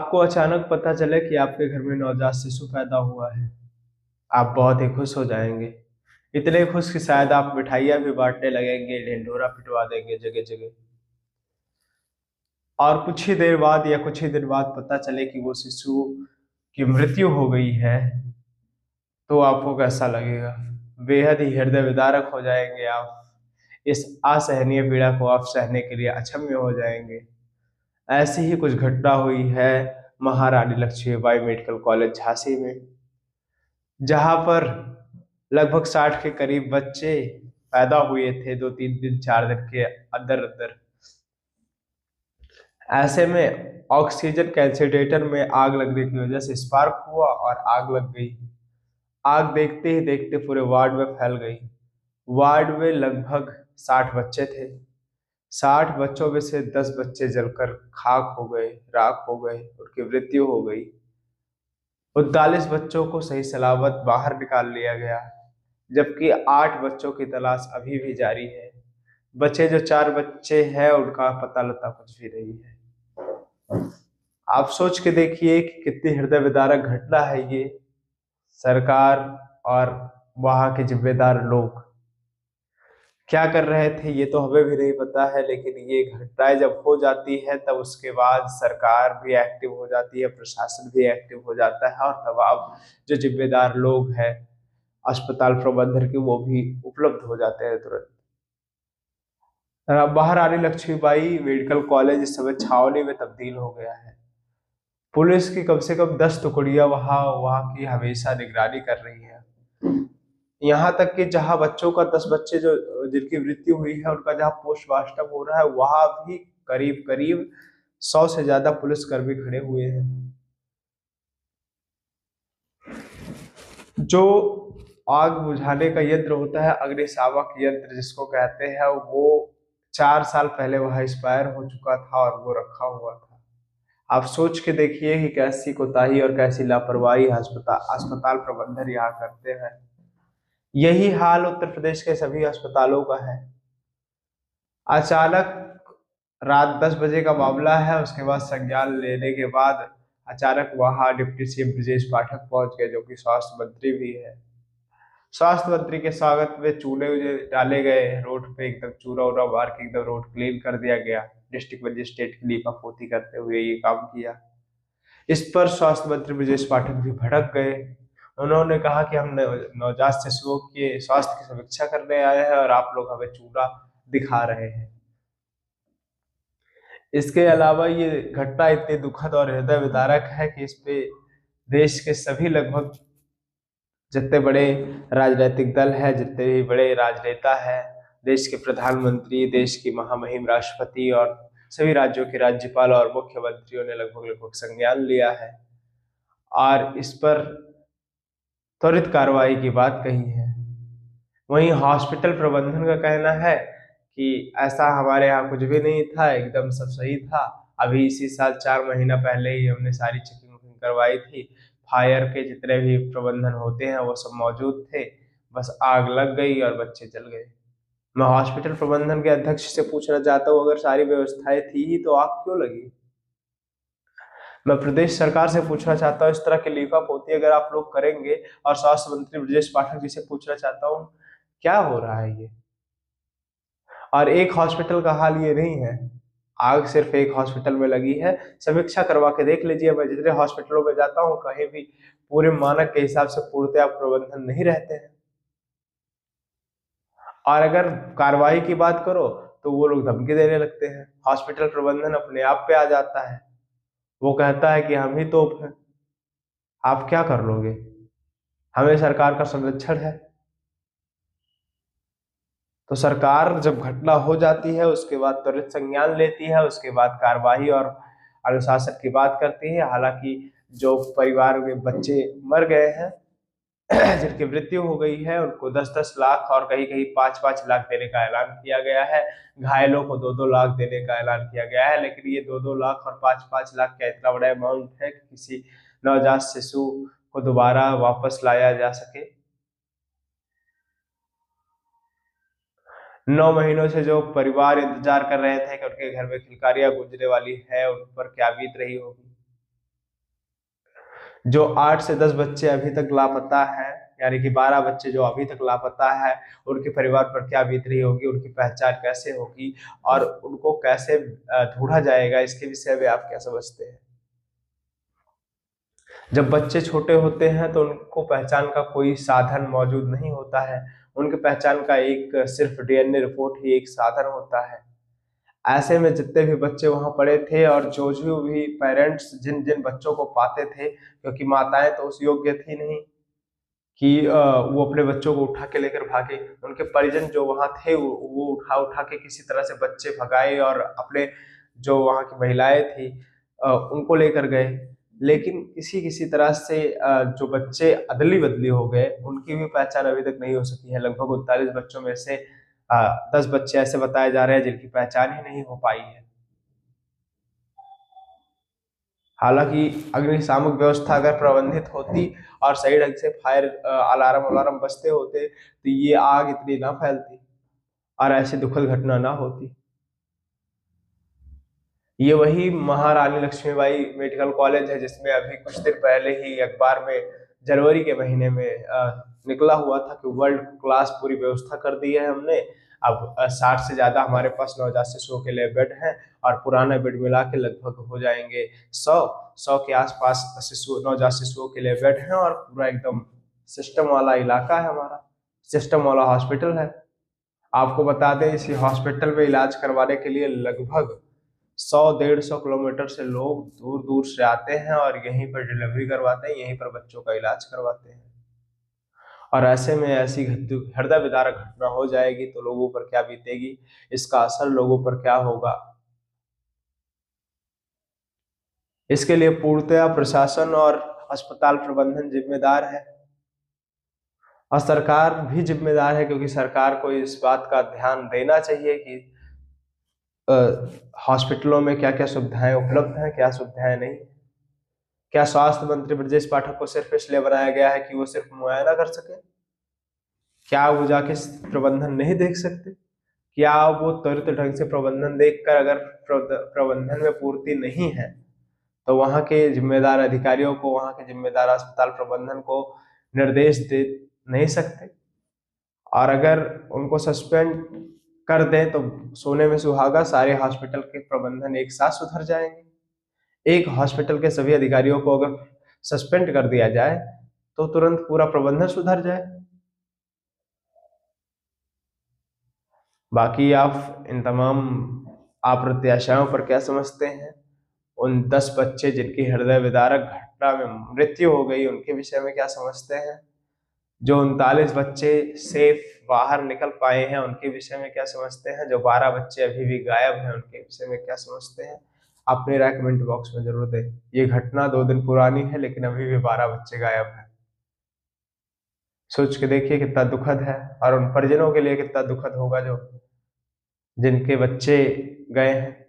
आपको अचानक पता चले कि आपके घर में नवजात शिशु पैदा हुआ है, आप बहुत ही खुश हो जाएंगे। इतने खुश कि शायद आप मिठाइयाँ भी बांटने लगेंगे, ढिंढोरा पिटवा देंगे जगह जगह। और कुछ ही देर बाद या कुछ ही दिन बाद पता चले कि वो शिशु की मृत्यु हो गई है, तो आपको कैसा लगेगा? बेहद ही हृदय विदारक हो जाएंगे आप। इस असहनीय पीड़ा को आप सहने के लिए अक्षम हो जाएंगे। ऐसी ही कुछ घटना हुई है महारानी लक्ष्मीबाई मेडिकल कॉलेज झांसी में, जहां पर लगभग 60 के करीब बच्चे पैदा हुए थे 2-3 दिन 4 दिन के अंदर अंदर। ऐसे में ऑक्सीजन कंसंट्रेटर में आग लगने की वजह से स्पार्क हुआ और आग लग गई। आग देखते ही देखते पूरे वार्ड में फैल गई। वार्ड में लगभग 60 बच्चे थे। 60 बच्चों में से 10 बच्चे जलकर खाक हो गए, राख हो गए, उनकी मृत्यु हो गई। 39 बच्चों को सही सलामत बाहर निकाल लिया गया, जबकि 8 बच्चों की तलाश अभी भी जारी है। बचे जो 4 बच्चे हैं उनका पता लता कुछ भी नहीं है। आप सोच के देखिए कि कितनी हृदय विदारक घटना है ये। सरकार और वहां के जिम्मेदार लोग क्या कर रहे थे ये तो हमें भी नहीं पता है, लेकिन ये घटनाएं जब हो जाती है तब उसके बाद सरकार भी एक्टिव हो जाती है, प्रशासन भी एक्टिव हो जाता है, और तमाम जो जिम्मेदार लोग हैं अस्पताल प्रबंधन के वो भी उपलब्ध हो जाते हैं तुरंत। महारानी लक्ष्मीबाई मेडिकल कॉलेज इस समय छावनी में तब्दील हो गया है। पुलिस की कम से कम 10 टुकड़ियां वहां वहां की हमेशा निगरानी कर रही है। यहाँ तक कि जहां बच्चों का 10 बच्चे जो जिनकी मृत्यु हुई है उनका जहां पोस्टमार्टम हो रहा है वहां भी करीब करीब 100 से ज्यादा पुलिसकर्मी खड़े हुए हैं। जो आग बुझाने का यंत्र होता है, अग्निशामक यंत्र जिसको कहते हैं, वो 4 साल पहले वहां एक्सपायर हो चुका था और वो रखा हुआ था। आप सोच के देखिए कि कैसी कोताही और कैसी लापरवाही अस्पताल अस्पताल प्रबंधन यहाँ करते हैं। यही हाल उत्तर प्रदेश के सभी अस्पतालों का है। अचानक रात 10 बजे का मामला है, उसके बाद संज्ञान लेने के बाद अचानक वहां डिप्टी सीएम ब्रजेश पाठक पहुंच गए, जो कि स्वास्थ्य मंत्री भी है। स्वास्थ्य मंत्री के स्वागत में चूल्हे वूल्हे डाले गए रोड पे, एकदम चूरा उरा मार के एकदम रोड क्लीन कर दिया गया। डिस्ट्रिक्ट मजिस्ट्रेट की लीपापोती करते हुए ये काम किया। इस पर स्वास्थ्य मंत्री ब्रजेश पाठक भी भड़क गए। उन्होंने कहा कि हम नवजात शिशुओं के स्वास्थ्य की समीक्षा करने आए हैं और आप लोग हमें चूरा दिखा रहे हैं। इसके अलावा ये घटना इतनी दुखद और हृदय विदारक है कि इस पे देश के सभी लगभग जितने बड़े राजनीतिक दल है, जितने भी बड़े राजनेता है, देश के प्रधानमंत्री, देश की महामहिम राष्ट्रपति और सभी राज्यों के राज्यपाल और मुख्यमंत्रियों ने लगभग लगभग संज्ञान लिया है और इस पर त्वरित कार्रवाई की बात कही है। वहीं हॉस्पिटल प्रबंधन का कहना है कि ऐसा हमारे यहाँ कुछ भी नहीं था, एकदम सब सही था। अभी इसी साल 4 महीना पहले ही हमने सारी चेकिंग वुकिंग करवाई थी। फायर के जितने भी प्रबंधन होते हैं वो सब मौजूद थे, बस आग लग गई और बच्चे जल गए। मैं हॉस्पिटल प्रबंधन के अध्यक्ष से पूछना चाहता हूँ, अगर सारी व्यवस्थाएं थी ही तो आग क्यों लगी? मैं प्रदेश सरकार से पूछना चाहता हूँ, इस तरह की लीपापोती अगर आप लोग करेंगे, और स्वास्थ्य मंत्री ब्रजेश पाठक जी से पूछना चाहता हूँ क्या हो रहा है ये। और एक हॉस्पिटल का हाल ये नहीं है, आग सिर्फ एक हॉस्पिटल में लगी है। समीक्षा करवा के देख लीजिए, मैं जितने हॉस्पिटलों में जाता हूँ कहीं भी पूरे मानक के हिसाब से पूर्णतया प्रबंधन नहीं रहते हैं। और अगर कार्रवाई की बात करो तो वो लोग धमकी देने लगते हैं। हॉस्पिटल प्रबंधन अपने आप पे आ जाता है, वो कहता है कि हम ही तोप हैं, आप क्या कर लोगे, हमें सरकार का संरक्षण है। तो सरकार जब घटना हो जाती है उसके बाद त्वरित संज्ञान लेती है, उसके बाद कार्रवाई और अनुशासन की बात करती है। हालांकि जो परिवार में बच्चे मर गए हैं जिनकी मृत्यु हो गई है उनको 10-10 लाख और कहीं कहीं 5-5 लाख देने का ऐलान किया गया है। घायलों को 2-2 लाख देने का ऐलान किया गया है, लेकिन ये 2-2 लाख और 5-5 लाख का इतना बड़ा अमाउंट है कि किसी नवजात शिशु को दोबारा वापस लाया जा सके? 9 महीनों से जो परिवार इंतजार कर रहे थे कि उनके घर में खिलकारियां गूंजने वाली है, उन पर क्या बीत रही होगी। जो 8 से 10 बच्चे अभी तक लापता हैं, यानी कि 12 बच्चे जो अभी तक लापता है, उनके परिवार पर क्या बीत रही होगी, उनकी पहचान कैसे होगी और उनको कैसे ढूंढा जाएगा, इसके विषय में आप क्या समझते हैं? जब बच्चे छोटे होते हैं तो उनको पहचान का कोई साधन मौजूद नहीं होता है, उनके पहचान का एक सिर्फ डीएनए रिपोर्ट ही एक साधन होता है। ऐसे में जितने भी बच्चे वहां पड़े थे और जो भी पेरेंट्स जिन जिन बच्चों को पाते थे, क्योंकि माताएं तो उस योग्य थी नहीं कि वो अपने बच्चों को उठा के लेकर भागे, उनके परिजन जो वहां थे वो उठा उठा के किसी तरह से बच्चे भगाए और अपने जो वहां की महिलाएं थी उनको लेकर गए। लेकिन किसी किसी तरह से जो बच्चे अदली बदली हो गए, उनकी भी पहचान अभी तक नहीं हो सकी है। लगभग 39 बच्चों में से 10 बच्चे ऐसे बताए जा रहे हैं जिनकी पहचान ही नहीं हो पाई है। हालांकि अग्निशामक व्यवस्था अगर प्रबंधित होती और सही ढंग से फायर अलार्म अलार्म बजते होते तो ये आग इतनी ना फैलती और ऐसी दुखद घटना ना होती। ये वही महारानी लक्ष्मीबाई मेडिकल कॉलेज है जिसमें अभी कुछ दिन पहले ही अखबार में जनवरी के महीने में निकला हुआ था कि वर्ल्ड क्लास पूरी व्यवस्था कर दी है हमने। अब 60 से ज्यादा हमारे पास नवजात शिशुओं के लिए बेड हैं और पुराना बेड मिला के लगभग हो जाएंगे 100 के आसपास शिशु नवजात शिशुओं के लिए बेड हैं और पूरा एकदम सिस्टम वाला इलाका है हमारा, सिस्टम वाला हॉस्पिटल है। आपको बता दें इसी हॉस्पिटल में इलाज करवाने के लिए लगभग 100-150 किलोमीटर से लोग दूर दूर से आते हैं और यहीं पर डिलीवरी करवाते हैं, यहीं पर बच्चों का इलाज करवाते हैं। और ऐसे में ऐसी हृदय विदारक घटना हो जाएगी तो लोगों पर क्या बीतेगी, इसका असर लोगों पर क्या होगा, इसके लिए पूर्णतया प्रशासन और अस्पताल प्रबंधन जिम्मेदार है और सरकार भी जिम्मेदार है, क्योंकि सरकार को इस बात का ध्यान देना चाहिए कि हॉस्पिटलों में क्या क्या सुविधाएं उपलब्ध हैं, क्या सुविधाएं नहीं। क्या स्वास्थ्य मंत्री ब्रजेश पाठक को सिर्फ इसलिए बनाया गया है कि वो सिर्फ मुआयना कर सके? क्या वो जाके प्रबंधन नहीं देख सकते? क्या वो त्वरित ढंग से प्रबंधन देखकर अगर प्रबंधन में पूर्ति नहीं है तो वहां के जिम्मेदार अधिकारियों को, वहां के जिम्मेदार अस्पताल प्रबंधन को निर्देश दे नहीं सकते? और अगर उनको सस्पेंड कर दें तो सोने में सुहागा, सारे हॉस्पिटल के प्रबंधन एक साथ सुधर जाएंगे। एक हॉस्पिटल के सभी अधिकारियों को अगर सस्पेंड कर दिया जाए तो तुरंत पूरा प्रबंधन सुधर जाए। बाकी आप इन तमाम अप्रत्याशाओं पर क्या समझते हैं? उन 10 बच्चे जिनकी हृदय विदारक घटना में मृत्यु हो गई उनके विषय में क्या समझते हैं? जो 39 बच्चे सेफ बाहर निकल पाए हैं उनके विषय में क्या समझते हैं? जो 12 बच्चे अभी भी गायब हैं उनके विषय में क्या समझते हैं? अपने राय कमेंट बॉक्स में जरूर दें। ये घटना 2 दिन पुरानी है लेकिन अभी भी 12 बच्चे गायब हैं। सोच के देखिए कितना दुखद है और उन परिजनों के लिए कितना दुखद होगा जो जिनके बच्चे गए हैं।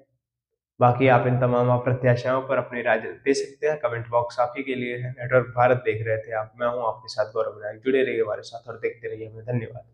बाकी आप इन तमाम अप्रत्याशाओं पर अपनी राय दे सकते हैं, कमेंट बॉक्स आप ही के लिए है। नेटवर्क भारत देख रहे थे आप, मैं हूं आपके साथ गौरव नायक। जुड़े रहिए हमारे साथ और देखते रहिए हमें। धन्यवाद।